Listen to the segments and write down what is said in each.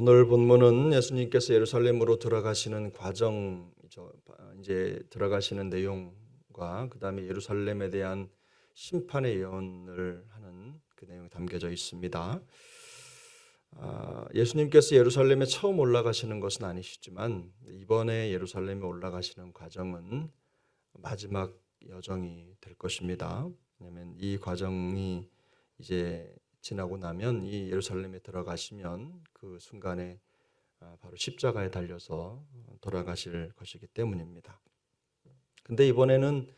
오늘 본문은 예수님께서 예루살렘으로 들어가시는 이제 들어가시는 내용과 그다음에 예루살렘에 대한 심판의 예언을 하는 그 내용이 담겨져 있습니다. 예수님께서 예루살렘에 처음 올라가시는 것은 아니시지만 이번에 예루살렘에 올라가시는 과정은 마지막 여정이 될 것입니다. 왜냐하면 이 과정이 이제 지나고 나면 이 예루살렘에 들어가시면 그 순간에 바로 십자가에 달려서 돌아가실 것이기 때문입니다. 근데 이번에는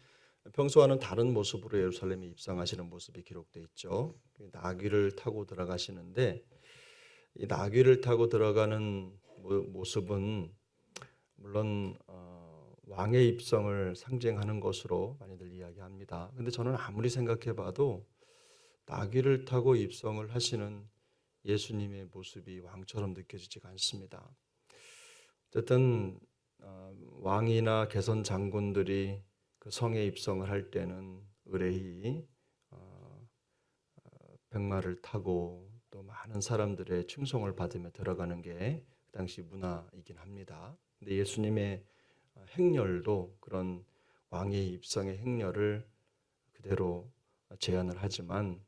평소와는 다른 모습으로 예루살렘에 입성하시는 모습이 기록되어 있죠. 나귀를 타고 들어가시는데 이 나귀를 타고 들어가는 모습은 물론 왕의 입성을 상징하는 것으로 많이들 이야기합니다. 근데 저는 아무리 생각해봐도 나귀를 타고 입성을 하시는 예수님의 모습이 왕처럼 느껴지지가 않습니다. 어쨌든 왕이나 개선 장군들이 그 성에 입성을 할 때는 의뢰히 백마를 타고 또 많은 사람들의 충성을 받으며 들어가는 게 그 당시 문화이긴 합니다. 근데 예수님의 행렬도 그런 왕의 입성의 행렬을 그대로 제안을 하지만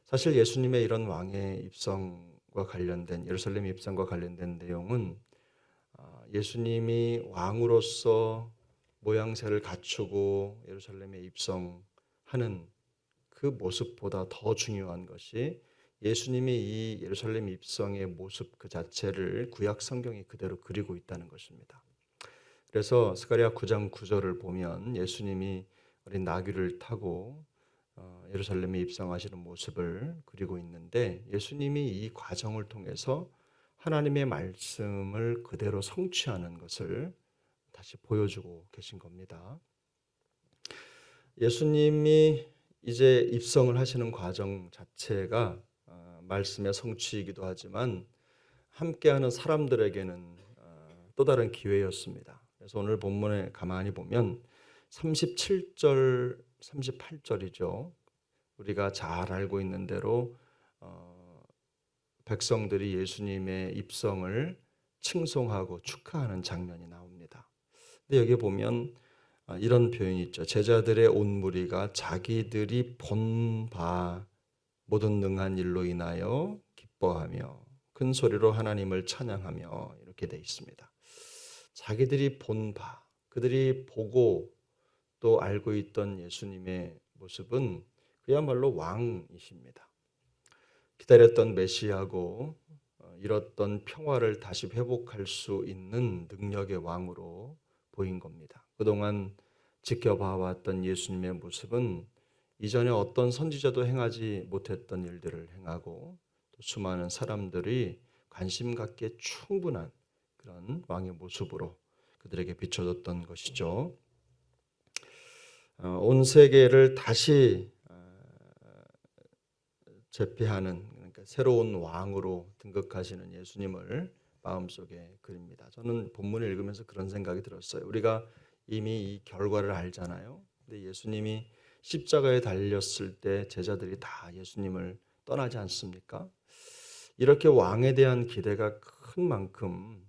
사실 예수님의 이런 왕의 입성과 관련된 예루살렘 입성과 관련된 내용은 예수님이 왕으로서 모양새를 갖추고 예루살렘에 입성하는 그 모습보다 더 중요한 것이 예수님이 이 예루살렘 입성의 모습 그 자체를 구약 성경이 그대로 그리고 있다는 것입니다. 그래서 스가랴 9장 9절을 보면 예수님이 어린 나귀를 타고 예루살렘에 입성하시는 모습을 그리고 있는데 예수님이 이 과정을 통해서 하나님의 말씀을 그대로 성취하는 것을 다시 보여주고 계신 겁니다. 예수님이 이제 입성을 하시는 과정 자체가 말씀의 성취이기도 하지만 함께하는 사람들에게는 또 다른 기회였습니다. 그래서 오늘 본문에 가만히 보면 37절, 38절이죠. 우리가 잘 알고 있는 대로 백성들이 예수님의 입성을 칭송하고 축하하는 장면이 나옵니다. 근데 여기 보면 이런 표현이 있죠. 제자들의 온 무리가 자기들이 본 바 모든 능한 일로 인하여 기뻐하며 큰 소리로 하나님을 찬양하며 이렇게 돼 있습니다. 자기들이 본 바, 그들이 보고 또 알고 있던 예수님의 모습은 그야말로 왕이십니다. 기다렸던 메시아고 잃었던 평화를 다시 회복할 수 있는 능력의 왕으로 보인 겁니다. 그동안 지켜봐왔던 예수님의 모습은 이전에 어떤 선지자도 행하지 못했던 일들을 행하고 또 수많은 사람들이 관심 갖기에 충분한 그런 왕의 모습으로 그들에게 비춰졌던 것이죠. 온 세계를 다시 제패하는 그러니까 새로운 왕으로 등극하시는 예수님을 마음속에 그립니다. 저는 본문을 읽으면서 그런 생각이 들었어요. 우리가 이미 이 결과를 알잖아요. 근데 예수님이 십자가에 달렸을 때 제자들이 다 예수님을 떠나지 않습니까? 이렇게 왕에 대한 기대가 큰 만큼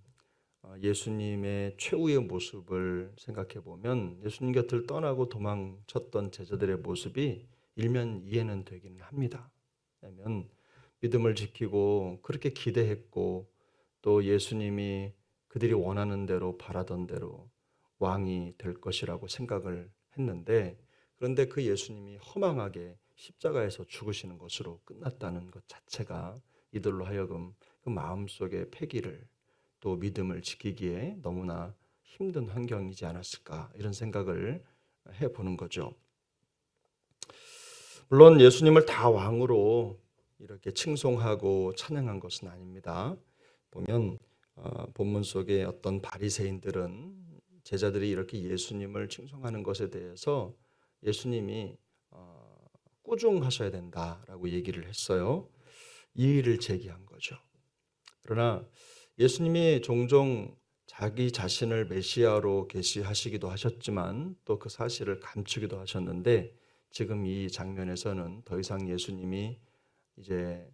예수님의 최후의 모습을 생각해 보면 예수님 곁을 떠나고 도망쳤던 제자들의 모습이 일면 이해는 되기는 합니다. 왜냐하면 믿음을 지키고 그렇게 기대했고 또 예수님이 그들이 원하는 대로 바라던 대로 왕이 될 것이라고 생각을 했는데 그런데 그 예수님이 허망하게 십자가에서 죽으시는 것으로 끝났다는 것 자체가 이들로 하여금 그 마음속의 패기를 또 믿음을 지키기에 너무나 힘든 환경이지 않았을까 이런 생각을 해보는 거죠. 물론 예수님을 다 왕으로 이렇게 칭송하고 찬양한 것은 아닙니다. 보면 본문 속에 어떤 바리새인들은 제자들이 이렇게 예수님을 칭송하는 것에 대해서 예수님이 꾸중하셔야 된다라고 얘기를 했어요. 이의를 제기한 거죠. 그러나 예수님이 종종 자기 자신을 메시아로 계시하시기도 하셨지만 또 그 사실을 감추기도 하셨는데 지금 이 장면에서는 더 이상 예수님이 이제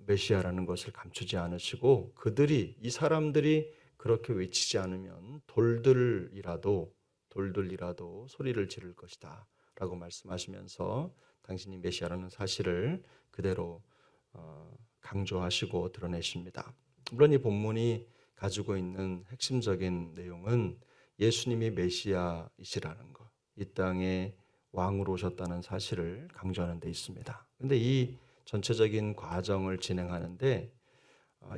메시아라는 것을 감추지 않으시고 이 사람들이 그렇게 외치지 않으면 돌들이라도 소리를 지를 것이다 라고 말씀하시면서 당신이 메시아라는 사실을 그대로 강조하시고 드러내십니다. 물론 이 본문이 가지고 있는 핵심적인 내용은 예수님이 메시아이시라는 것, 이 땅에 왕으로 오셨다는 사실을 강조하는 데 있습니다. 그런데 이 전체적인 과정을 진행하는데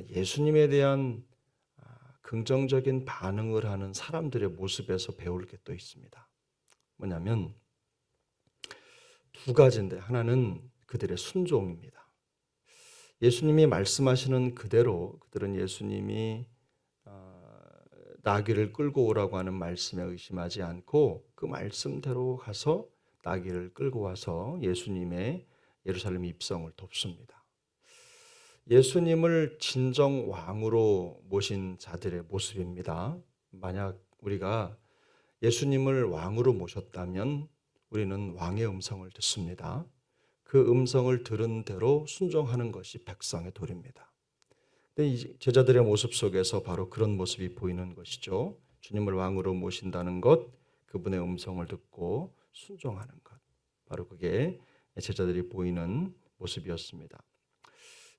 예수님에 대한 긍정적인 반응을 하는 사람들의 모습에서 배울 게 또 있습니다. 뭐냐면 두 가지인데, 하나는 그들의 순종입니다. 예수님이 말씀하시는 그대로 그들은 예수님이 나귀를 끌고 오라고 하는 말씀에 의심하지 않고 그 말씀대로 가서 나귀를 끌고 와서 예수님의 예루살렘 입성을 돕습니다. 예수님을 진정 왕으로 모신 자들의 모습입니다. 만약 우리가 예수님을 왕으로 모셨다면 우리는 왕의 음성을 듣습니다. 그 음성을 들은 대로 순종하는 것이 백성의 도리입니다. 근데 이 제자들의 모습 속에서 바로 그런 모습이 보이는 것이죠. 주님을 왕으로 모신다는 것, 그분의 음성을 듣고 순종하는 것. 바로 그게 제자들이 보이는 모습이었습니다.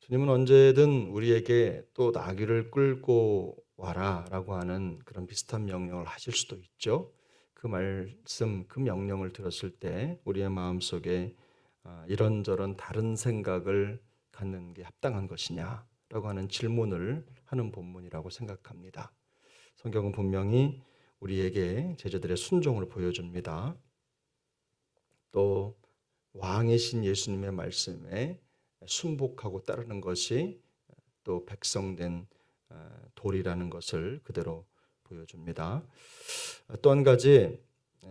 주님은 언제든 우리에게 또 나귀를 끌고 와라라고 하는 그런 비슷한 명령을 하실 수도 있죠. 그 말씀, 그 명령을 들었을 때 우리의 마음속에 이런저런 다른 생각을 갖는 게 합당한 것이냐라고 하는 질문을 하는 본문이라고 생각합니다. 성경은 분명히 우리에게 제자들의 순종을 보여줍니다. 또 왕이신 예수님의 말씀에 순복하고 따르는 것이 또 백성된 도리라는 것을 그대로 보여줍니다. 또 한 가지,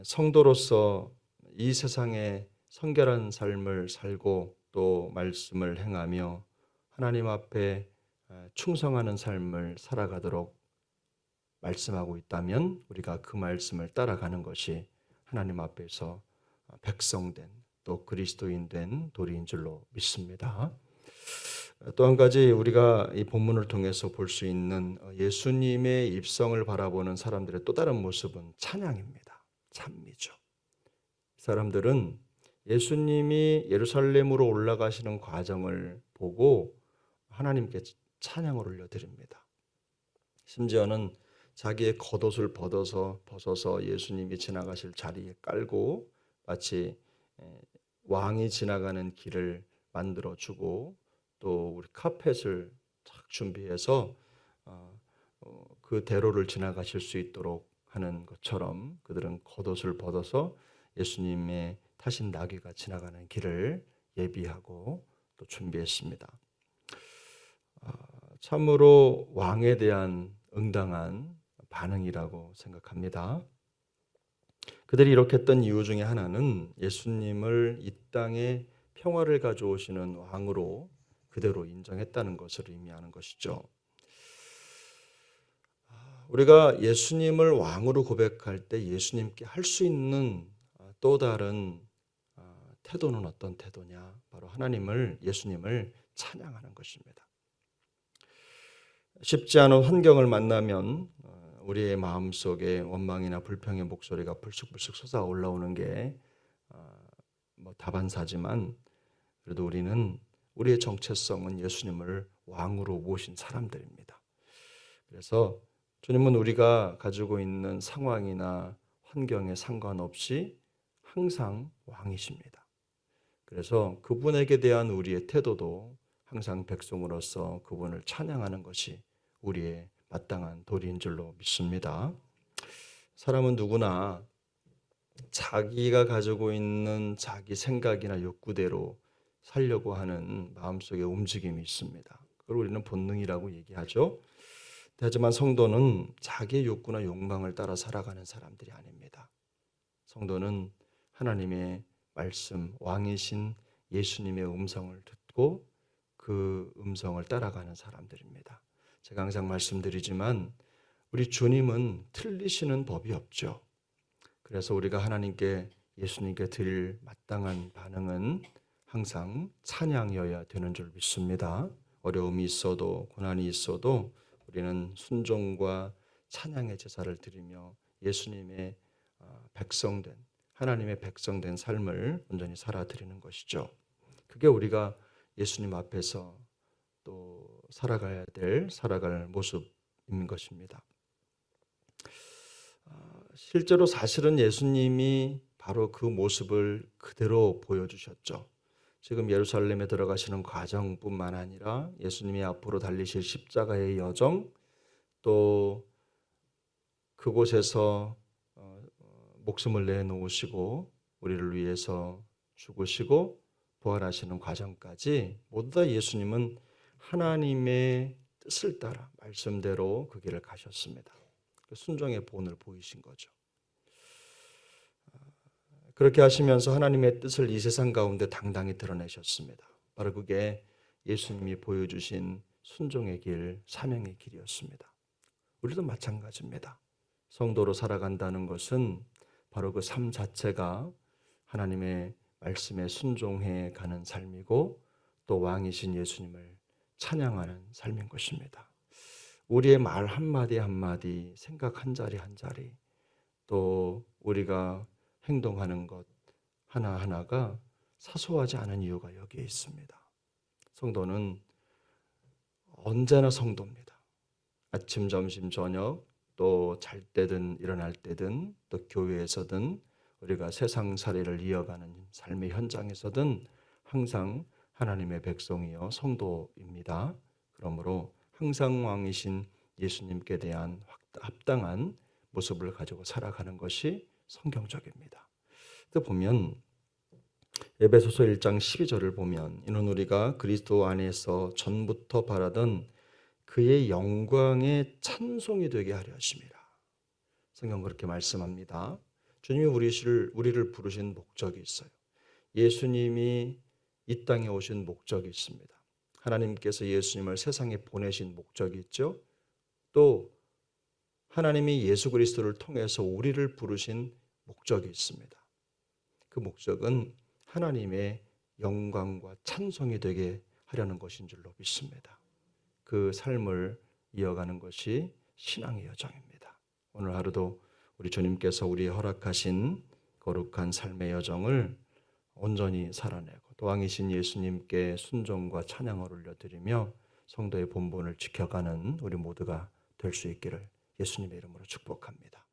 성도로서 이 세상에 성결한 삶을 살고 또 말씀을 행하며 하나님 앞에 충성하는 삶을 살아가도록 말씀하고 있다면 우리가 그 말씀을 따라가는 것이 하나님 앞에서 백성된 또 그리스도인 된 도리인 줄로 믿습니다. 또 한 가지 우리가 이 본문을 통해서 볼 수 있는 예수님의 입성을 바라보는 사람들의 또 다른 모습은 찬양입니다. 찬미죠. 사람들은 예수님이 예루살렘으로 올라가시는 과정을 보고 하나님께 찬양을 올려드립니다. 심지어는 자기의 겉옷을 벗어서 예수님이 지나가실 자리에 깔고 마치 왕이 지나가는 길을 만들어주고 또 우리 카펫을 착 준비해서 그 대로를 지나가실 수 있도록 하는 것처럼 그들은 겉옷을 벗어서 예수님의 타신 나귀가 지나가는 길을 예비하고 또 준비했습니다. 참으로 왕에 대한 응당한 반응이라고 생각합니다. 그들이 이렇게 했던 이유 중에 하나는 예수님을 이 땅에 평화를 가져오시는 왕으로 그대로 인정했다는 것을 의미하는 것이죠. 우리가 예수님을 왕으로 고백할 때 예수님께 할 수 있는 또 다른 태도는 어떤 태도냐? 바로 예수님을 찬양하는 것입니다. 쉽지 않은 환경을 만나면 우리의 마음속에 원망이나 불평의 목소리가 불쑥불쑥 솟아 올라오는 게 다반사지만 그래도 우리의 정체성은 예수님을 왕으로 모신 사람들입니다. 그래서 주님은 우리가 가지고 있는 상황이나 환경에 상관없이 항상 왕이십니다. 그래서 그분에게 대한 우리의 태도도 항상 백성으로서 그분을 찬양하는 것이 우리의 마땅한 도리인 줄로 믿습니다. 사람은 누구나 자기가 가지고 있는 자기 생각이나 욕구대로 살려고 하는 마음속에 움직임이 있습니다. 그걸 우리는 본능이라고 얘기하죠. 하지만 성도는 자기의 욕구나 욕망을 따라 살아가는 사람들이 아닙니다. 성도는 하나님의 말씀, 왕이신 예수님의 음성을 듣고 그 음성을 따라가는 사람들입니다. 제가 항상 말씀드리지만 우리 주님은 틀리시는 법이 없죠. 그래서 우리가 예수님께 드릴 마땅한 반응은 항상 찬양이어야 되는 줄 믿습니다. 어려움이 있어도 고난이 있어도 우리는 순종과 찬양의 제사를 드리며 예수님의 백성된 하나님의 백성된 삶을 온전히 살아드리는 것이죠. 그게 우리가 예수님 앞에서 또 살아갈 모습인 것입니다. 실제로 사실은 예수님이 바로 그 모습을 그대로 보여주셨죠. 지금 예루살렘에 들어가시는 과정뿐만 아니라 예수님이 앞으로 달리실 십자가의 여정, 또 그곳에서 목숨을 내놓으시고 우리를 위해서 죽으시고 부활하시는 과정까지 모두 다 예수님은 하나님의 뜻을 따라 말씀대로 그 길을 가셨습니다. 순종의 본을 보이신 거죠. 그렇게 하시면서 하나님의 뜻을 이 세상 가운데 당당히 드러내셨습니다. 바로 그게 예수님이 보여주신 순종의 길, 사명의 길이었습니다. 우리도 마찬가지입니다. 성도로 살아간다는 것은 바로 그 삶 자체가 하나님의 말씀에 순종해 가는 삶이고 또 왕이신 예수님을 찬양하는 삶인 것입니다. 우리의 말 한마디 한마디, 생각 한 자리 한 자리, 또 우리가 행동하는 것 하나하나가 사소하지 않은 이유가 여기에 있습니다. 성도는 언제나 성도입니다. 아침, 점심, 저녁, 또 잘 때든 일어날 때든 또 교회에서든 우리가 세상살이를 이어가는 삶의 현장에서든 항상 하나님의 백성이요 성도입니다. 그러므로 항상 왕이신 예수님께 대한 합당한 모습을 가지고 살아가는 것이 성경적입니다. 또 보면 에베소서 1장 12절을 보면 이는 우리가 그리스도 안에서 전부터 바라던 그의 영광의 찬송이 되게 하려 하심이라. 성경 그렇게 말씀합니다. 주님이 우리를 부르신 목적이 있어요. 예수님이 이 땅에 오신 목적이 있습니다. 하나님께서 예수님을 세상에 보내신 목적이 있죠. 또 하나님이 예수 그리스도를 통해서 우리를 부르신 목적이 있습니다. 그 목적은 하나님의 영광과 찬송이 되게 하려는 것인 줄로 믿습니다. 그 삶을 이어가는 것이 신앙의 여정입니다. 오늘 하루도 우리 주님께서 우리의 허락하신 거룩한 삶의 여정을 온전히 살아내고 또 왕이신 예수님께 순종과 찬양을 올려드리며 성도의 본분을 지켜가는 우리 모두가 될 수 있기를 예수님의 이름으로 축복합니다.